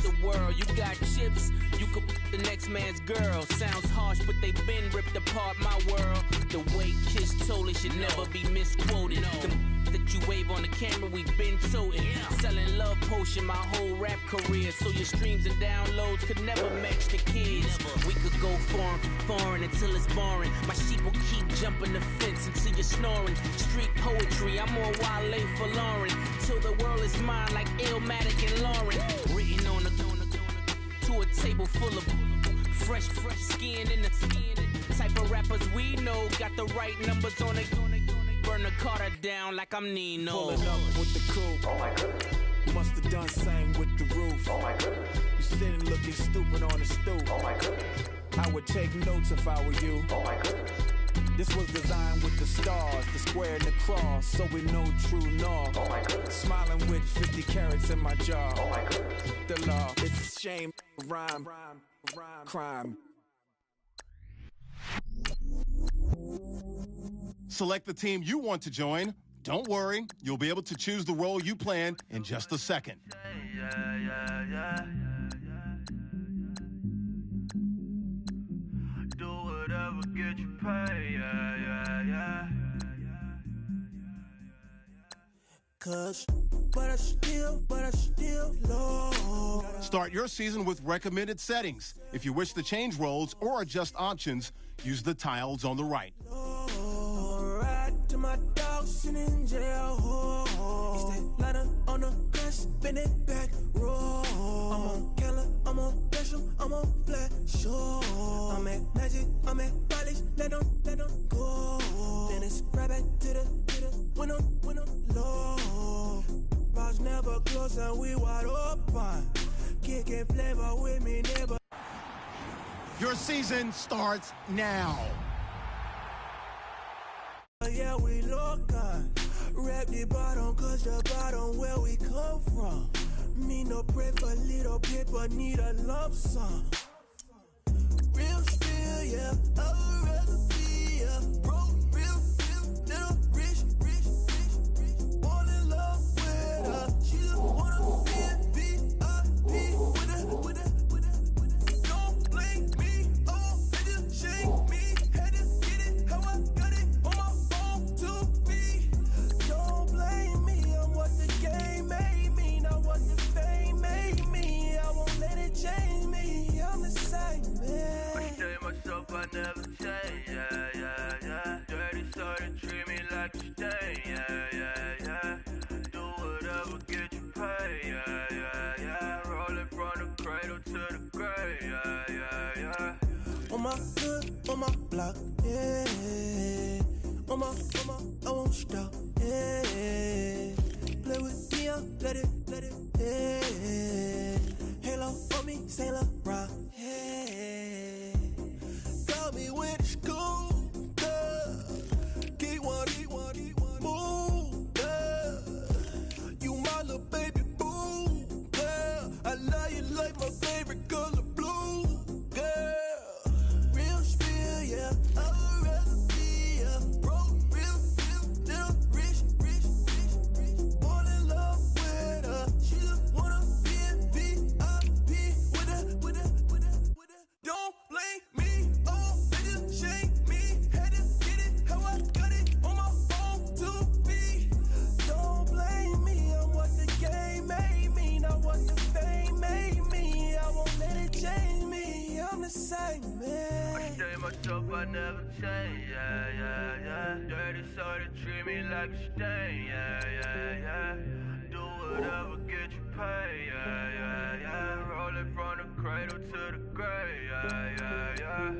The world, you got chips. You could the next man's girl. Sounds harsh, but they been ripped up apart my world. The way Kiss told it should never be misquoted. That you wave on the camera, we've been toting. Selling love potion my whole rap career. So your streams and downloads could never match the kids. We could go foreign until it's boring. My sheep will keep jumping the fence until you're snoring. Street poetry, I'm more Wale for Lauren. Till the world is mine like Illmatic and Lauren. Written on to a table full of fresh skin in the type of rappers we know. Got the right numbers on it. Burn the Carter down like I'm Nino. Pulling up with the coupe. Oh my goodness. Must have done same with the roof. Oh my goodness. You sitting looking stupid on the stoop. Oh my goodness. I would take notes if I were you. Oh my goodness. This was designed with the stars, the square and the cross, so we know true north. Oh my goodness. Smiling with 50 carats in my jaw. Oh my goodness. The law, it's a shame, rhyme, crime. Select the team you want to join. Don't worry, you'll be able to choose the role you plan in just a second. Do whatever get you paid, But I still low. Start your season with recommended settings. If you wish to change roles or adjust options, use the tiles on the right. Right to my dog sitting in jail. It's that ladder on the grass, spin it back, roll. I'm on Keller, I'm on Besham, I'm on Flat Shore. I'm at Magic, I'm at Polish, let them go. Then it's right back to the when I'm low. Bars never close and we wide open. Kicking flavor with me, neighbor. Your season starts now. Yeah, we local. Rap the bottom, cause the bottom where we come from. Me no pray for little paper, need a lump sum. Real spill, yeah, I'd rather be, yeah. Broke, real, little rich. All in love with her. She just wanna be in VIP with her. Don't blame me, oh, they just shake me. Had to get it, how I got it on my phone to be. Don't blame me, I'm what the game made me, not what the fame made me. I won't let it change me, I'm the same man. I stay myself, I never change, yeah. Dirty started treat me like a stain, yeah. Do whatever get you paid, yeah. Roll it from the cradle to the grave, yeah. On my hood, on my block, yeah. On my, I won't stop, yeah. Play with me, let it, yeah. Halo on me, Saint Laurent, yeah. Got me with the school, yeah. Keep one, move, yeah. You my little baby boo, yeah. I love you like my favorite color blue, yeah. Real spill, yeah. I'd rather be, yeah. Broke, real, little rich. All in love with her. She just wanna be in VIP with her. Don't blame me, oh, they just shake me. Had to get it, how I got it on my phone to be. Don't blame me, I'm what the game made me, not what the fame made me. I won't let it change me, I'm the same I man. stay myself, I never change, yeah. Dirty started treat me like a stain, yeah. Do whatever get you paid, yeah. Roll it from the cradle to the grave, yeah.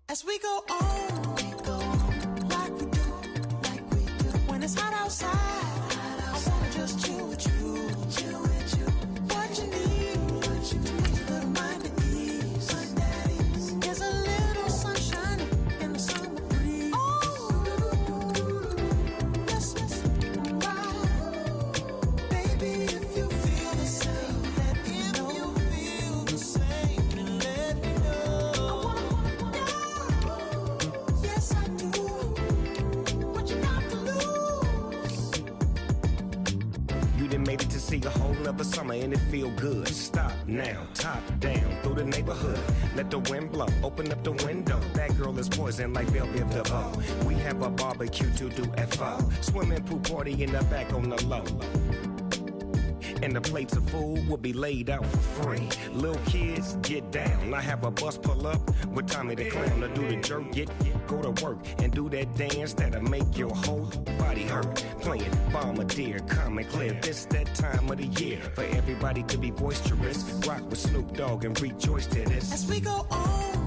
As we go on, like we do. When it's hot outside, I wanna just chill with you. What you need, a little mind at ease. There's a little sunshine in the summer breeze. Oh, yes, right. Baby, if you feel the same, let me know. of the summer and it feel good. Stop now, top down, through the neighborhood. Let the wind blow, open up the window. That girl is poison like Bellevue DeVoe. We have a barbecue to do at 4. Swimming pool party in the back on the low. And the plates of food will be laid out for free. Little kids, get down. I have a bus pull up with Tommy the Clown to do the jerk. Go to work and do that dance that'll make your whole body hurt. Playing Bombardier, Common Clear. This that time of the year for everybody to be boisterous. Rock with Snoop Dogg and rejoice to this. As we go on,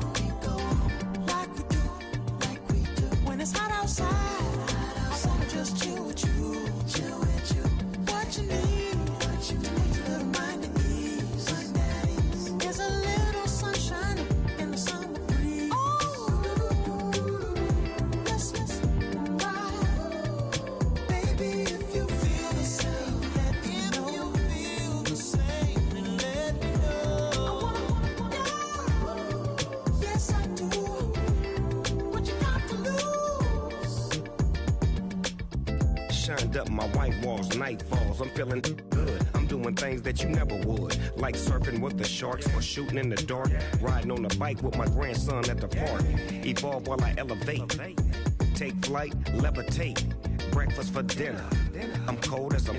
like we do. When it's hot outside, I wanna just chill with you. What you need. There's a little sunshine in the summer breeze. Let's ride. Baby, if you feel the same, let me know. If you feel the same, then let me know. Yes, I do. What you got to lose? Shined up my white walls, night falls. I'm feeling good. I'm doing things that you never would, like surfing with the sharks or shooting in the dark, riding on a bike with my grandson at the park. Evolve while I elevate, take flight, levitate, breakfast for dinner. I'm cold as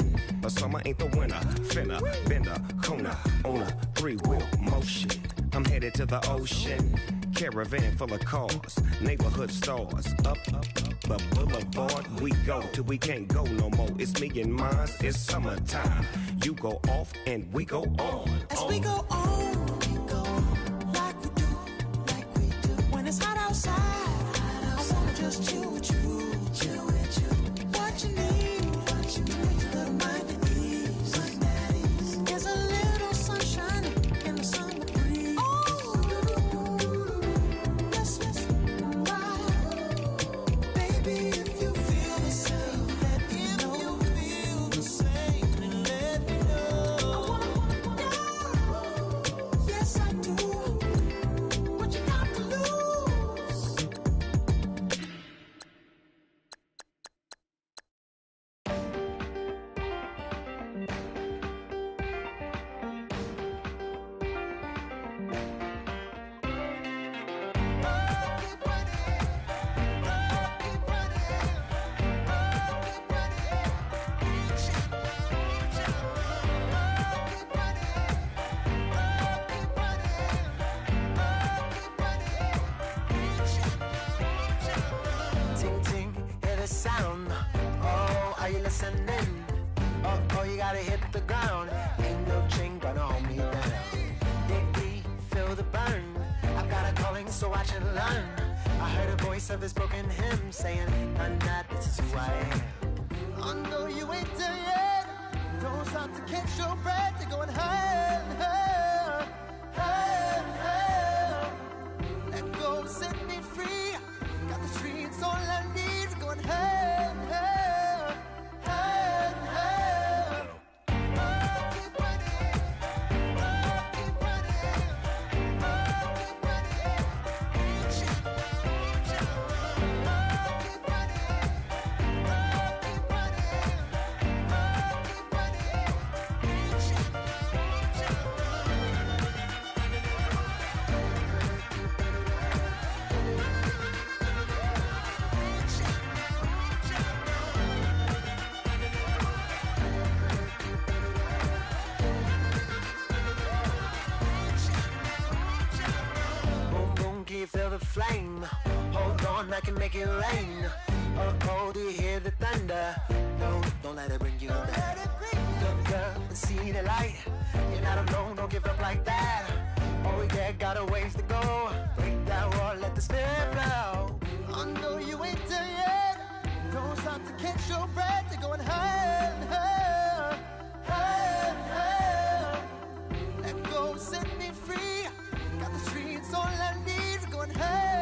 but summer ain't the winter. Finna, bender, Kona, on a 3-wheel motion. I'm headed to the ocean, caravan full of cars, neighborhood stars. Up the boulevard we go till we can't go no more. It's me and mine, it's summertime. You go off and we go on. As we go on, like we do. When it's hot outside, I wanna just chill with you. What you need, little mind at ease. There's a little sunshine in the summer breeze. Let's ride. Baby, if you feel the same, let me know. If you feel the same, then let me know. Yes, I do. What you got to lose? Ting ting, hear the sound. Oh, are you listening? Oh, you gotta hit the ground. Ain't no chain gonna hold me down. Dig deep, feel the burn. I've got a calling, so watch and learn. I heard a voice of his broken hymn saying, "None that this is who I am." I know you ain't there yet. Don't stop to catch your breath. You're going higher and higher, higher and higher. Let go, set me free. Got the streets all I need. We're going higher and higher, higher and higher. Keep running, keep running, keep Feel the flame. Hold on, I can make it rain. Oh, do you hear the thunder? No, don't let it bring you down. Look up and see the light. You're not alone, don't give up like that. Oh yeah, got a ways to go. Break that wall, let the spirit flow. I know you ain't there yet. Don't stop to catch your breath. You're going higher and higher, higher and higher. Let go, set me free. Got the streets all I need. We're going higher.